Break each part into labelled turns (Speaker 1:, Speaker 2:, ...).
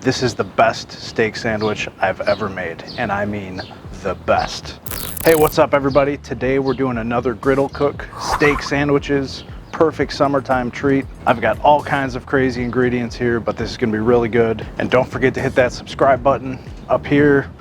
Speaker 1: This is the best steak sandwich I've ever made, and I mean the best. Hey, what's up everybody? Today we're doing another griddle cook, steak sandwiches, perfect summertime treat. I've got all kinds of crazy ingredients here, but this is gonna be really good. And don't forget to hit that subscribe button up here,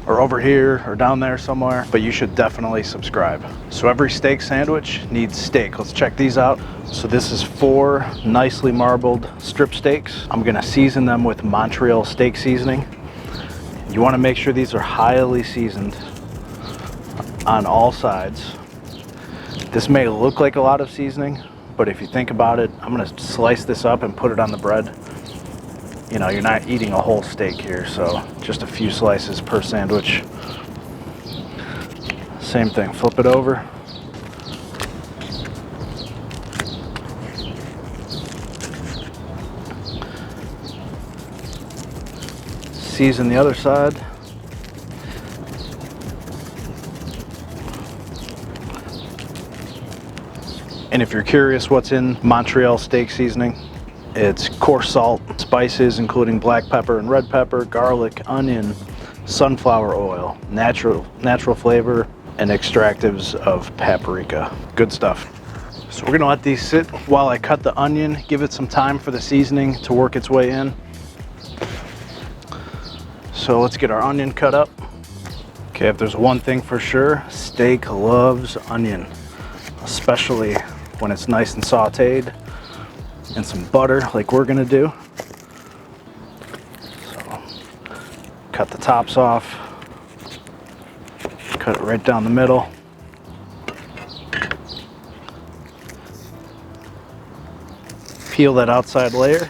Speaker 1: or over here, or down there somewhere, but you should definitely subscribe. So every steak sandwich needs steak. Let's check these out. So this is 4 nicely marbled strip steaks. I'm gonna season them with Montreal steak seasoning. You wanna make sure these are highly seasoned on all sides. This may look like a lot of seasoning, but if you think about it, I'm gonna slice this up and put it on the bread. You know, you're not eating a whole steak here, so just a few slices per sandwich. Same thing, flip it over. Season the other side. And if you're curious what's in Montreal steak seasoning, it's coarse salt, spices including black pepper and red pepper, garlic, onion, sunflower oil, natural flavor, and extractives of paprika. Good stuff. So we're gonna let these sit while I cut the onion, give it some time for the seasoning to work its way in. So let's get our onion cut up. Okay, if there's one thing for sure, steak loves onion, especially when it's nice and sauteed. And some butter like we're gonna do. So cut the tops off, cut it right down the middle. Peel that outside layer.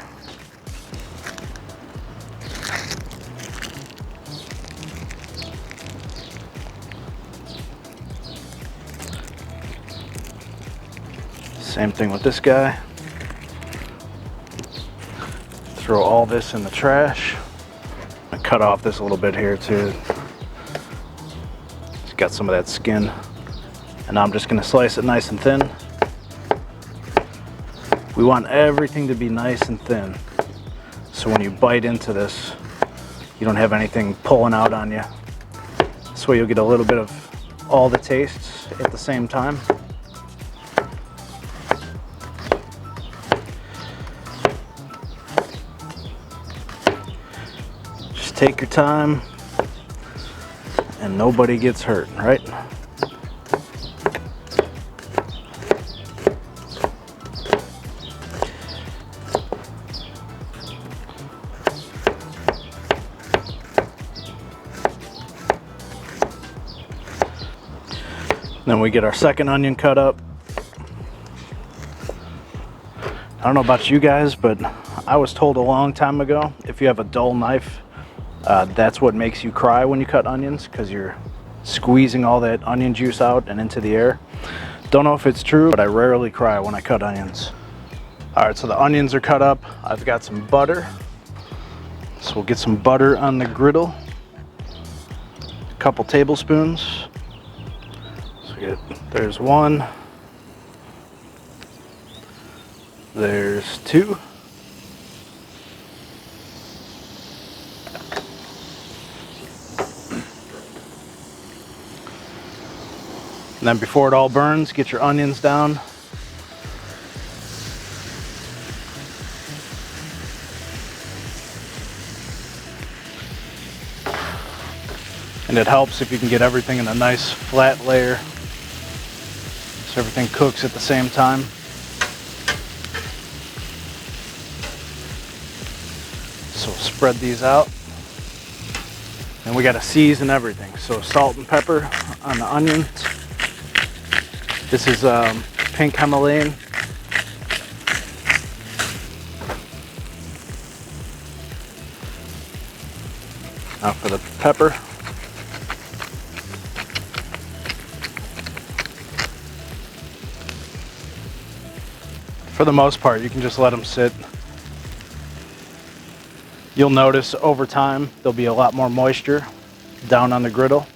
Speaker 1: Same thing with this guy. Throw all this in the trash. I cut off this a little bit here too. It's got some of that skin. And now I'm just gonna slice it nice and thin. We want everything to be nice and thin, so when you bite into this, you don't have anything pulling out on you. This way you'll get a little bit of all the tastes at the same time. Take your time and nobody gets hurt, right? Then we get our second onion cut up. I don't know about you guys, but I was told a long time ago, if you have a dull knife, that's what makes you cry when you cut onions, because you're squeezing all that onion juice out and into the air. Don't know if it's true, but I rarely cry when I cut onions. All right, so the onions are cut up. I've got some butter. So we'll get some butter on the griddle. A couple tablespoons. So there's 1. There's 2. And then before it all burns, get your onions down. And it helps if you can get everything in a nice flat layer, so everything cooks at the same time. So spread these out. And we gotta season everything. So salt and pepper on the onions. This is pink Himalayan. Now for the pepper. For the most part, you can just let them sit. You'll notice over time there'll be a lot more moisture down on the griddle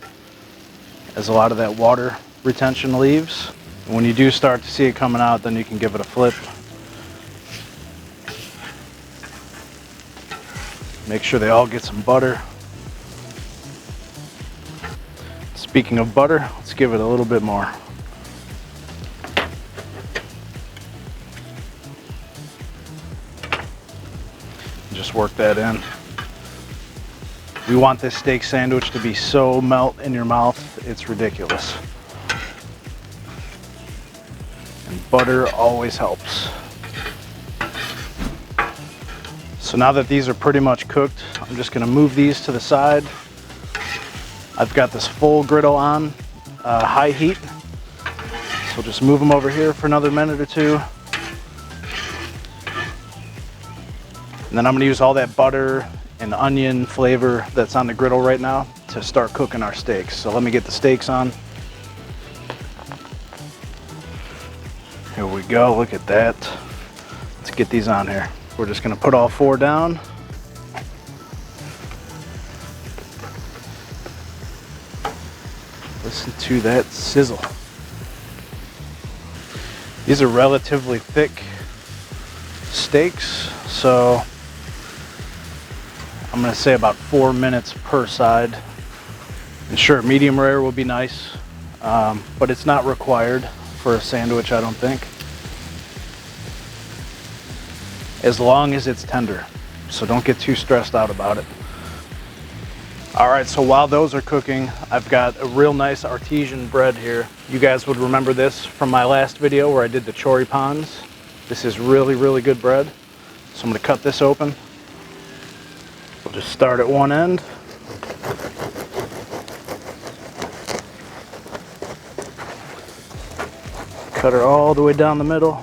Speaker 1: as a lot of that water retention leaves. When you do start to see it coming out, then you can give it a flip. Make sure they all get some butter. Speaking of butter, let's give it a little bit more. Just work that in. We want this steak sandwich to be so melt in your mouth, it's ridiculous. And butter always helps. So now that these are pretty much cooked, I'm just gonna move these to the side. I've got this full griddle on high heat. So just move them over here for another minute or two. And then I'm gonna use all that butter and onion flavor that's on the griddle right now to start cooking our steaks. So let me get the steaks on. Here we go, look at that. Let's get these on here. We're just gonna put all 4 down. Listen to that sizzle. These are relatively thick steaks, so I'm gonna say about 4 minutes per side. And sure, medium rare will be nice, but it's not required for a sandwich, I don't think. As long as it's tender, so don't get too stressed out about it. All right, so while those are cooking, I've got a real nice artesian bread here. You guys would remember this from my last video where I did the choripans. This is really, really good bread. So I'm gonna cut this open. We'll just start at one end. Cut her all the way down the middle.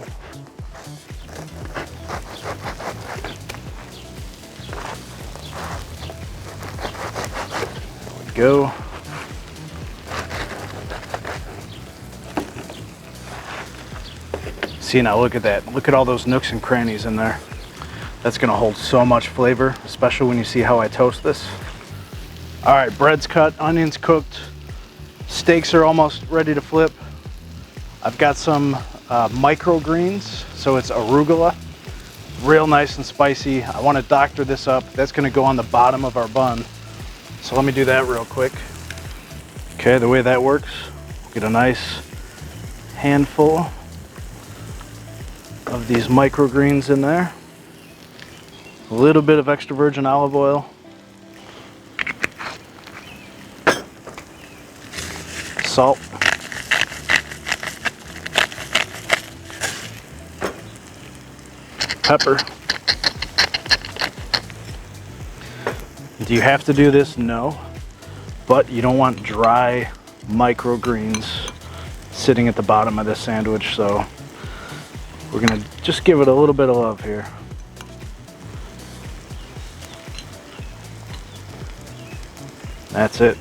Speaker 1: Go. See, now look at that. Look at all those nooks and crannies in there. That's gonna hold so much flavor, especially when you see how I toast this. All right, bread's cut, onions cooked, steaks are almost ready to flip. I've got some microgreens, so it's arugula, real nice and spicy. I wanna doctor this up. That's gonna go on the bottom of our bun. So let me do that real quick. Okay, the way that works, get a nice handful of these microgreens in there. A little bit of extra virgin olive oil. Salt. Pepper. Do you have to do this? No. But you don't want dry microgreens sitting at the bottom of this sandwich, so we're gonna just give it a little bit of love here. That's it.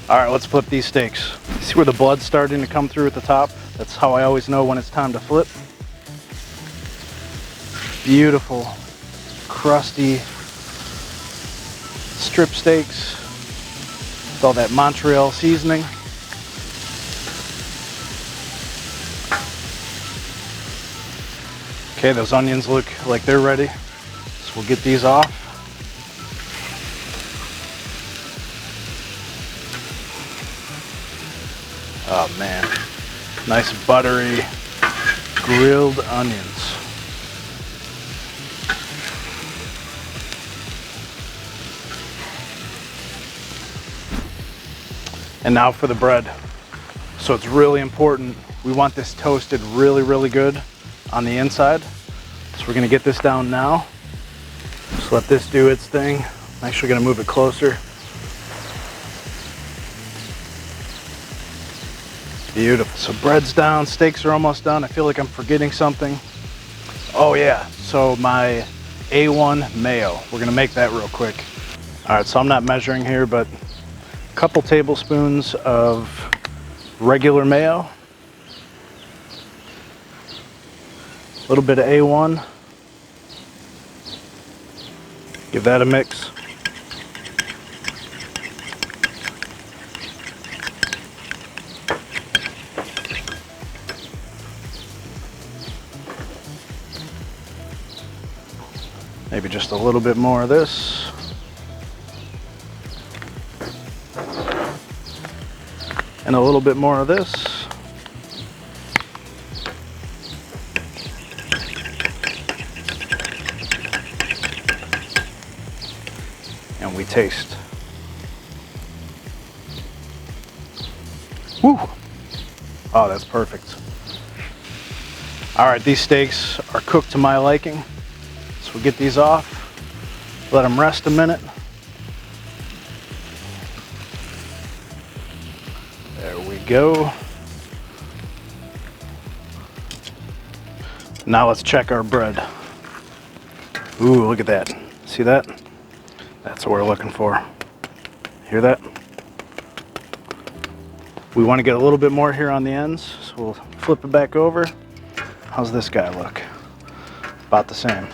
Speaker 1: All right, let's flip these steaks. See where the blood's starting to come through at the top? That's how I always know when it's time to flip. Beautiful, crusty strip steaks with all that Montreal seasoning. Okay, those onions look like they're ready. So we'll get these off. Oh man, nice buttery grilled onions. And now for the bread. So it's really important. We want this toasted really, really good on the inside. So we're gonna get this down now. Just let this do its thing. I'm actually gonna move it closer. Beautiful. So bread's down, steaks are almost done. I feel like I'm forgetting something. Oh yeah, so my A1 mayo. We're gonna make that real quick. All right, so I'm not measuring here, but a couple tablespoons of regular mayo. A little bit of A1. Give that a mix. Maybe just a little bit more of this. And a little bit more of this. And we taste. Woo! Oh, that's perfect. All right, these steaks are cooked to my liking. So we'll get these off, let them rest a minute. There we go. Now let's check our bread. Ooh, look at that. See that? That's what we're looking for. Hear that? We want to get a little bit more here on the ends, so we'll flip it back over. How's this guy look? About the same.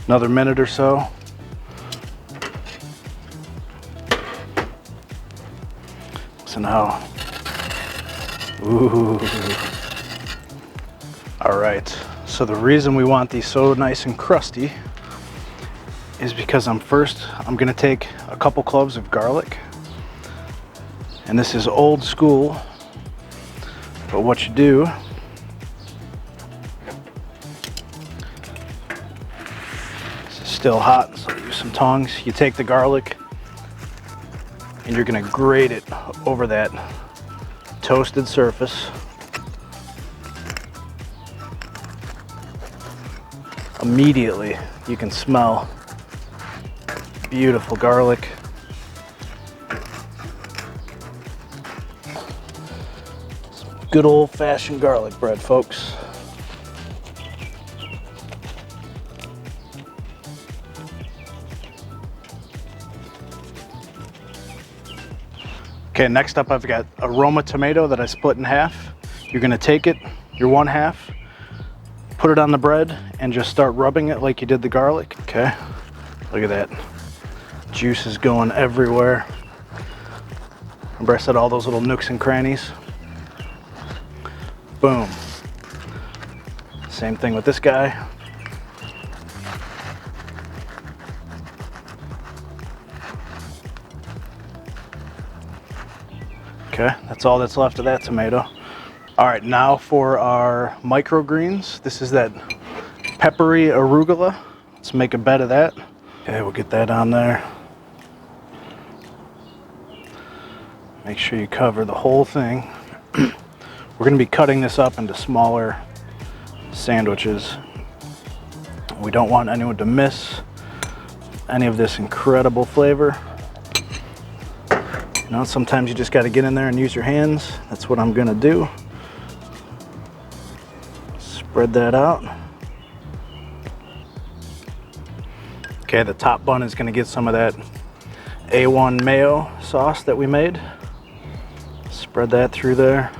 Speaker 1: Another minute or so. So now, ooh. All right, so the reason we want these so nice and crusty is because I'm gonna take a couple cloves of garlic. And this is old school, but what you do still hot, so use some tongs. You take the garlic and you're gonna grate it over that toasted surface. Immediately you can smell beautiful garlic. Some good old-fashioned garlic bread, folks. Okay, next up I've got a Roma tomato that I split in half. You're gonna take it, your one half, put it on the bread, and just start rubbing it like you did the garlic. Okay, look at that. Juice is going everywhere. Remember I said all those little nooks and crannies? Boom. Same thing with this guy. Okay, that's all that's left of that tomato. All right, now for our microgreens. This is that peppery arugula. Let's make a bed of that. Okay, we'll get that on there. Make sure you cover the whole thing. We're gonna be cutting this up into smaller sandwiches. We don't want anyone to miss any of this incredible flavor. You know, sometimes you just got to get in there and use your hands. That's what I'm gonna do. Spread that out. Okay, the top bun is gonna get some of that A1 mayo sauce that we made. Spread that through there.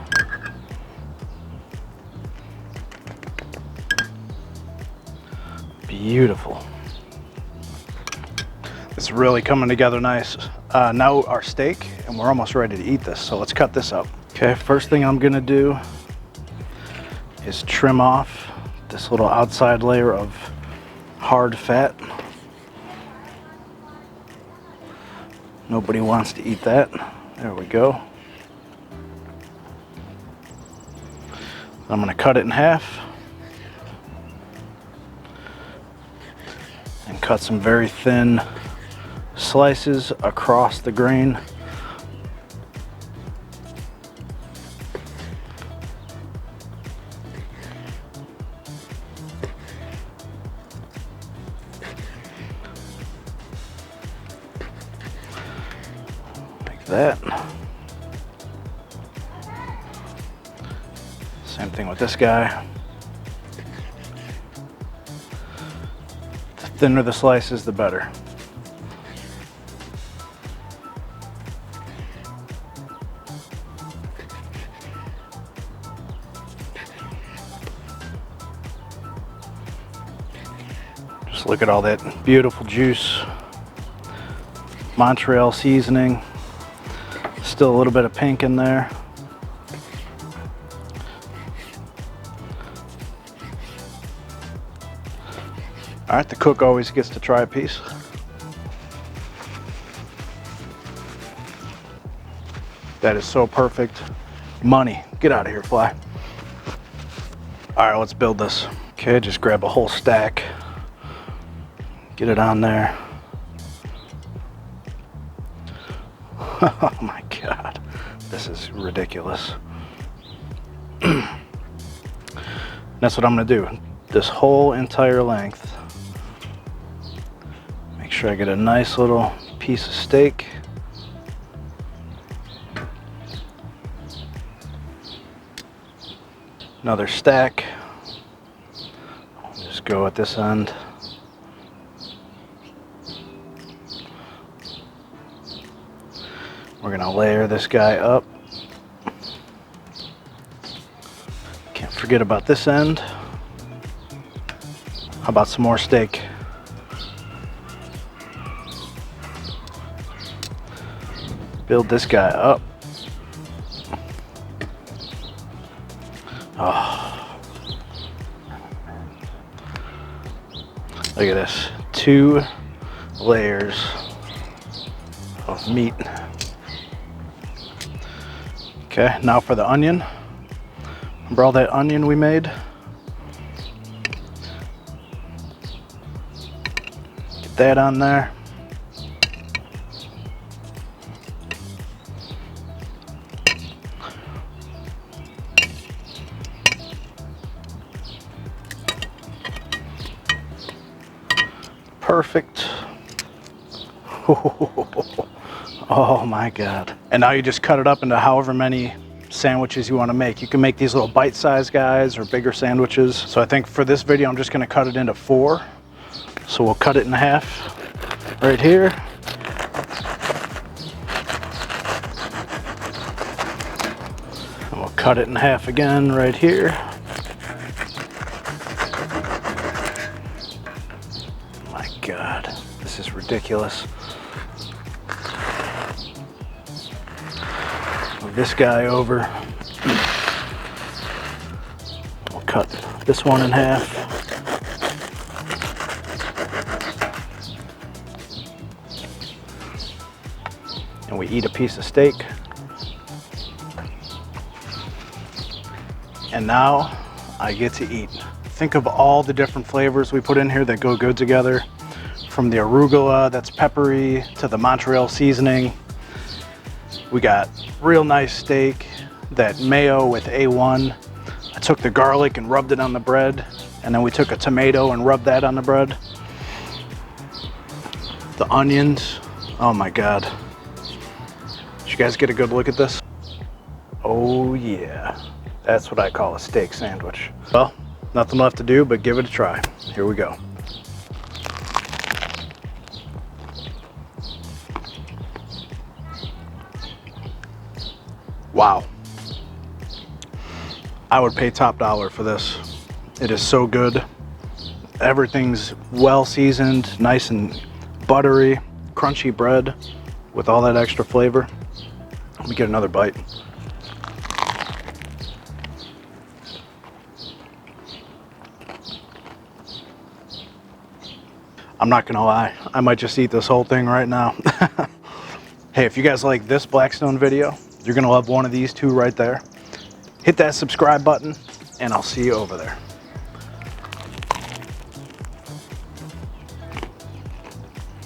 Speaker 1: Beautiful. It's really coming together nice. Now our steak, and we're almost ready to eat this, so let's cut this up. Okay, first thing I'm gonna do is trim off this little outside layer of hard fat. Nobody wants to eat that. There we go. I'm gonna cut it in half and cut some very thin slices across the grain. Like that. Same thing with this guy. The thinner the slices, the better. Just look at all that beautiful juice. Montreal seasoning. Still a little bit of pink in there. All right, the cook always gets to try a piece. That is so perfect. Money. Get out of here, fly. All right, let's build this. Okay, just grab a whole stack. Get it on there. Oh my God, this is ridiculous. That's what I'm gonna do. This whole entire length. Make sure I get a nice little piece of steak. Another stack. Just go at this end. We're gonna layer this guy up. Can't forget about this end. How about some more steak? Build this guy up. Oh. Look at this. 2 layers of meat. Okay, now for the onion. Remember all that onion we made? Get that on there. Perfect. Oh my God. And now you just cut it up into however many sandwiches you want to make. You can make these little bite-sized guys or bigger sandwiches. So I think for this video, I'm just going to cut it into 4. So we'll cut it in half right here. And we'll cut it in half again right here. My God, this is ridiculous. Move this guy over. We'll cut this one in half. And we eat a piece of steak. And now I get to eat. Think of all the different flavors we put in here that go good together. From the arugula, that's peppery, to the Montreal seasoning. We got real nice steak, that mayo with A1. I took the garlic and rubbed it on the bread, and then we took a tomato and rubbed that on the bread. The onions, oh my God. Did you guys get a good look at this? Oh yeah, that's what I call a steak sandwich. Well, nothing left to do but give it a try. Here we go. Wow. I would pay top dollar for this. It is so good. Everything's well seasoned, nice and buttery, crunchy bread with all that extra flavor. Let me get another bite. I'm not gonna lie, I might just eat this whole thing right now. Hey, if you guys like this Blackstone video, you're gonna love one of these 2 right there. Hit that subscribe button, and I'll see you over there.